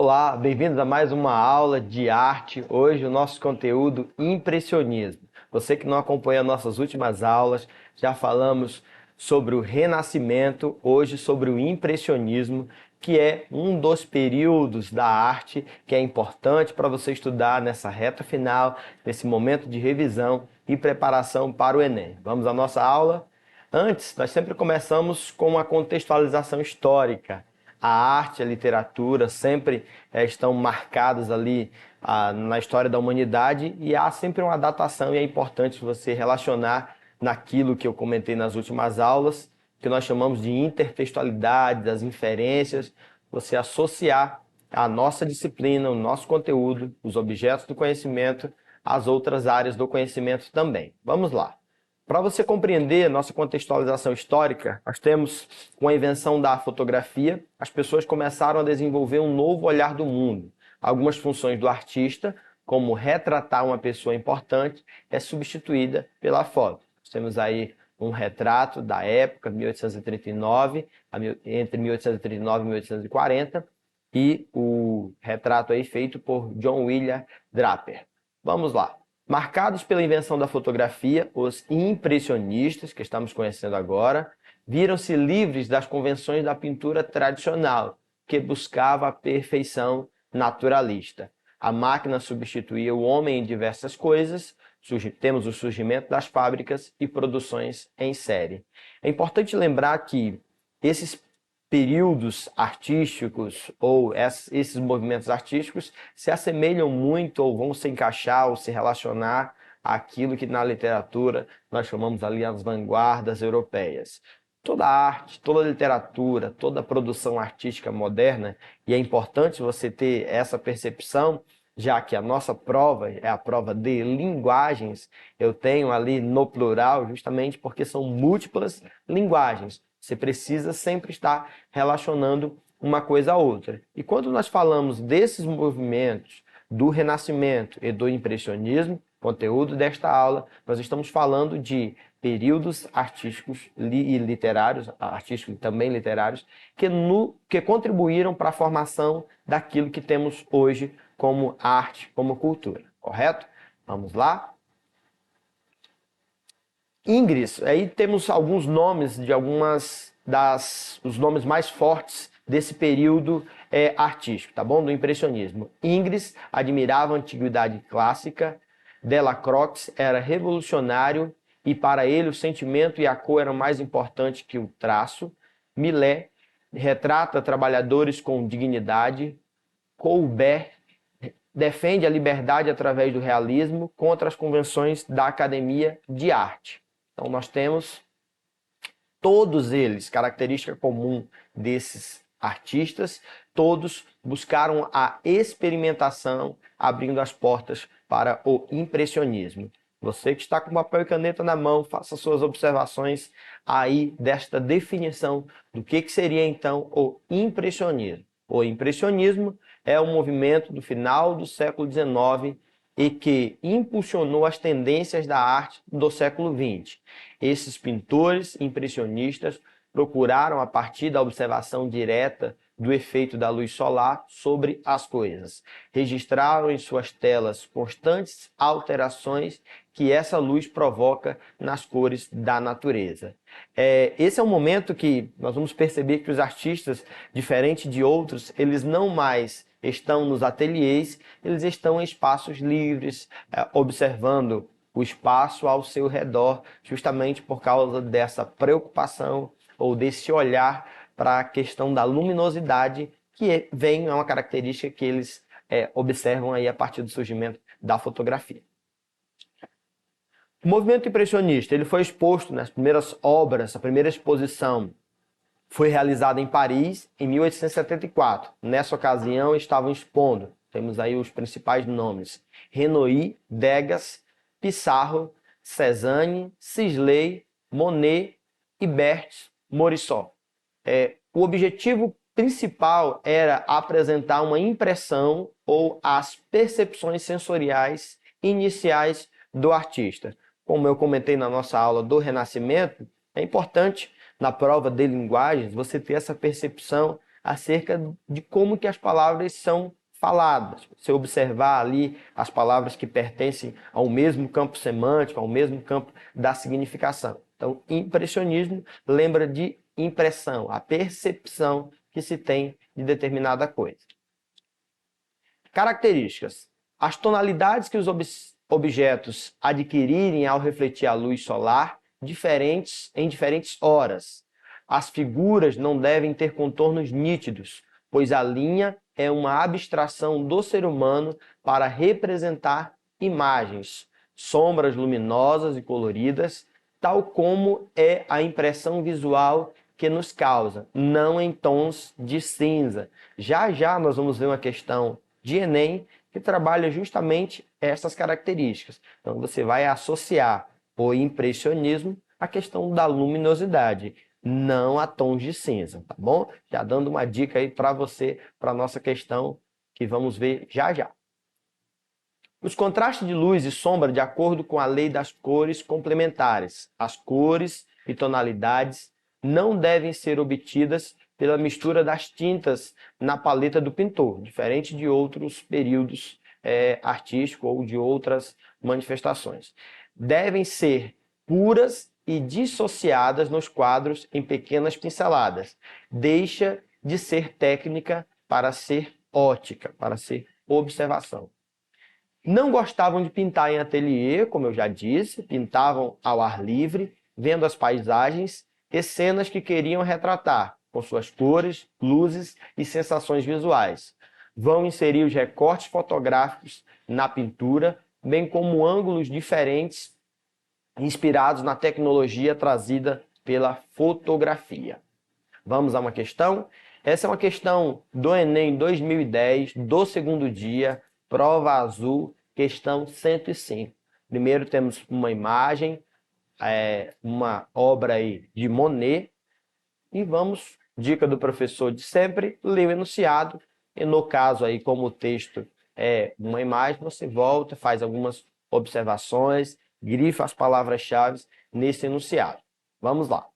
Olá, bem-vindos a mais uma aula de arte. Hoje o nosso conteúdo impressionismo. Você que não acompanha nossas últimas aulas, já falamos sobre o Renascimento, hoje sobre o impressionismo, que é um dos períodos da arte que é importante para você estudar nessa reta final, nesse momento de revisão e preparação para o Enem. Vamos à nossa aula? Antes, nós sempre começamos com uma contextualização histórica. A arte e a literatura sempre estão marcadas ali na história da humanidade e há sempre uma datação e é importante você relacionar naquilo que eu comentei nas últimas aulas, que nós chamamos de intertextualidade, das inferências, você associar a nossa disciplina, o nosso conteúdo, os objetos do conhecimento, às outras áreas do conhecimento também. Vamos lá. Para você compreender a nossa contextualização histórica, nós temos com a invenção da fotografia, as pessoas começaram a desenvolver um novo olhar do mundo. Algumas funções do artista, como retratar uma pessoa importante, é substituída pela foto. Nós temos aí um retrato da época, 1839, entre 1839 e 1840, e o retrato aí feito por John William Draper. Vamos lá. Marcados pela invenção da fotografia, os impressionistas, que estamos conhecendo agora, viram-se livres das convenções da pintura tradicional, que buscava a perfeição naturalista. A máquina substituía o homem em diversas coisas, temos o surgimento das fábricas e produções em série. É importante lembrar que esses períodos artísticos ou esses movimentos artísticos se assemelham muito ou vão se encaixar ou se relacionar àquilo que na literatura nós chamamos ali as vanguardas europeias. Toda arte, toda literatura, toda produção artística moderna, e é importante você ter essa percepção, já que a nossa prova é a prova de linguagens, eu tenho ali no plural justamente porque são múltiplas linguagens. Você precisa sempre estar relacionando uma coisa a outra. E quando nós falamos desses movimentos do Renascimento e do Impressionismo, conteúdo desta aula, nós estamos falando de períodos artísticos e literários, artísticos e também literários, que contribuíram para a formação daquilo que temos hoje como arte, como cultura, correto? Vamos lá? Ingres, aí temos alguns nomes de os nomes mais fortes desse período artístico, tá bom? Do impressionismo. Ingres admirava a antiguidade clássica, Delacroix era revolucionário e para ele o sentimento e a cor eram mais importantes que o traço. Millet retrata trabalhadores com dignidade. Colbert defende a liberdade através do realismo contra as convenções da Academia de Arte. Então, nós temos todos eles, característica comum desses artistas, todos buscaram a experimentação, abrindo as portas para o impressionismo. Você que está com papel e caneta na mão, faça suas observações aí desta definição do que seria então o impressionismo. O impressionismo é um movimento do final do século XIX e que impulsionou as tendências da arte do século XX. Esses pintores impressionistas procuraram, a partir da observação direta do efeito da luz solar sobre as coisas, registraram em suas telas constantes alterações que essa luz provoca nas cores da natureza. Esse é um momento que nós vamos perceber que os artistas, diferente de outros, eles não mais estão nos ateliês, eles estão em espaços livres, observando o espaço ao seu redor, justamente por causa dessa preocupação ou desse olhar para a questão da luminosidade, que é uma característica que eles observam aí a partir do surgimento da fotografia. O movimento impressionista ele foi exposto nas primeiras obras, a primeira exposição foi realizada em Paris em 1874. Nessa ocasião estavam expondo, temos aí os principais nomes, Renoir, Degas, Pissarro, Cézanne, Sisley, Monet e Berthe Morisot. O objetivo principal era apresentar uma impressão ou as percepções sensoriais iniciais do artista. Como eu comentei na nossa aula do Renascimento, é importante na prova de linguagens você ter essa percepção acerca de como que as palavras são faladas. Você observar ali as palavras que pertencem ao mesmo campo semântico, ao mesmo campo da significação. Então, impressionismo lembra de impressão, a percepção que se tem de determinada coisa. Características. As tonalidades que os objetos adquirirem ao refletir a luz solar em diferentes horas. As figuras não devem ter contornos nítidos, pois a linha é uma abstração do ser humano para representar imagens, sombras luminosas e coloridas, tal como é a impressão visual que nos causa, não em tons de cinza. Já já nós vamos ver uma questão de Enem que trabalha justamente essas características. Então você vai associar o impressionismo à questão da luminosidade, não a tons de cinza, tá bom? Já dando uma dica aí para você, para a nossa questão que vamos ver já já. Os contrastes de luz e sombra de acordo com a lei das cores complementares. As cores e tonalidades não devem ser obtidas pela mistura das tintas na paleta do pintor, diferente de outros períodos artísticos ou de outras manifestações. Devem ser puras e dissociadas nos quadros em pequenas pinceladas. Deixa de ser técnica para ser ótica, para ser observação. Não gostavam de pintar em ateliê, como eu já disse, pintavam ao ar livre, vendo as paisagens e cenas que queriam retratar, com suas cores, luzes e sensações visuais. Vão inserir os recortes fotográficos na pintura, bem como ângulos diferentes inspirados na tecnologia trazida pela fotografia. Vamos a uma questão? Essa é uma questão do Enem 2010, do segundo dia, prova azul, questão 105. Primeiro temos uma imagem, uma obra aí de Monet, e vamos, dica do professor de sempre, ler o enunciado, e no caso aí, como o texto é uma imagem, você volta, faz algumas observações, grifa as palavras-chave nesse enunciado. Vamos lá.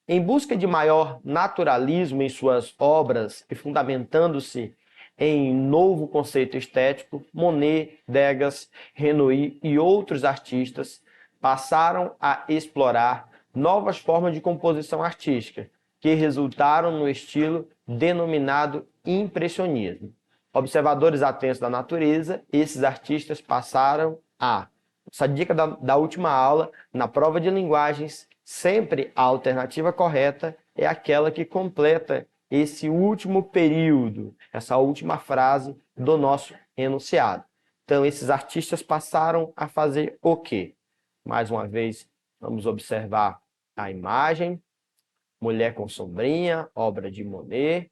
Em busca de maior naturalismo em suas obras e fundamentando-se em novo conceito estético, Monet, Degas, Renoir e outros artistas passaram a explorar novas formas de composição artística, que resultaram no estilo denominado impressionismo. Observadores atentos da natureza, esses artistas passaram a... Essa dica da última aula, na prova de linguagens, sempre a alternativa correta é aquela que completa esse último período, essa última frase do nosso enunciado. Então, esses artistas passaram a fazer o quê? Mais uma vez, vamos observar a imagem. Mulher com sombrinha, obra de Monet.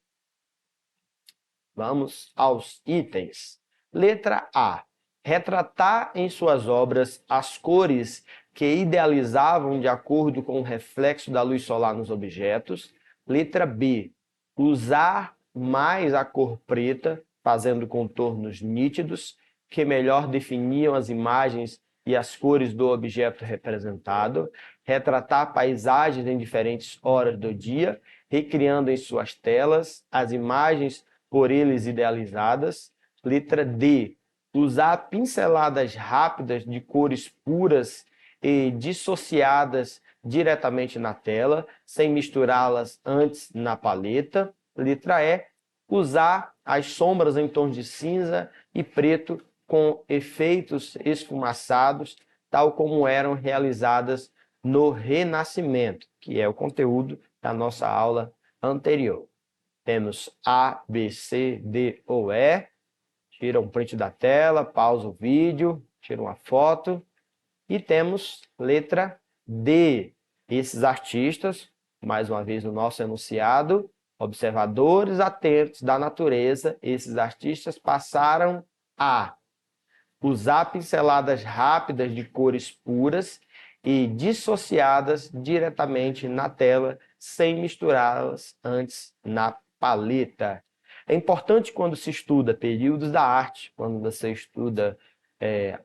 Vamos aos itens. Letra A. Retratar em suas obras as cores que idealizavam de acordo com o reflexo da luz solar nos objetos. Letra B. Usar mais a cor preta, fazendo contornos nítidos, que melhor definiam as imagens e as cores do objeto representado. Retratar paisagens em diferentes horas do dia, recriando em suas telas as imagens por eles idealizadas. Letra D. Usar pinceladas rápidas de cores puras e dissociadas diretamente na tela, sem misturá-las antes na paleta. Letra E. Usar as sombras em tons de cinza e preto com efeitos esfumaçados, tal como eram realizadas no Renascimento, que é o conteúdo da nossa aula anterior. Temos A, B, C, D ou E. Tira um print da tela, pausa o vídeo, tira uma foto. E temos letra D. Esses artistas, mais uma vez no nosso enunciado, observadores atentos da natureza, esses artistas passaram a usar pinceladas rápidas de cores puras e dissociadas diretamente na tela, sem misturá-las antes na paleta. É importante quando se estuda períodos da arte, quando você estuda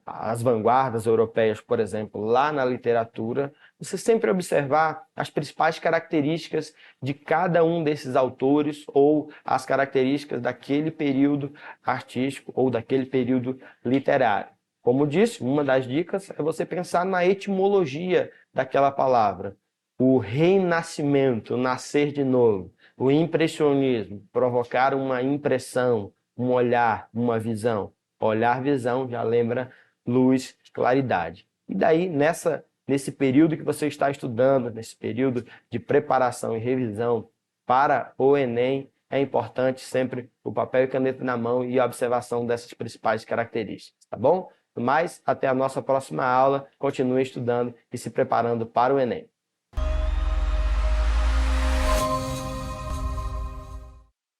as vanguardas europeias, por exemplo, lá na literatura, você sempre observar as principais características de cada um desses autores ou as características daquele período artístico ou daquele período literário. Como disse, uma das dicas é você pensar na etimologia daquela palavra. O renascimento, nascer de novo. O impressionismo, provocar uma impressão, um olhar, uma visão. Olhar, visão, já lembra luz, claridade. E daí, nesse período que você está estudando, nesse período de preparação e revisão para o Enem, é importante sempre o papel e caneta na mão e a observação dessas principais características, tá bom? Mas até a nossa próxima aula, continue estudando e se preparando para o Enem.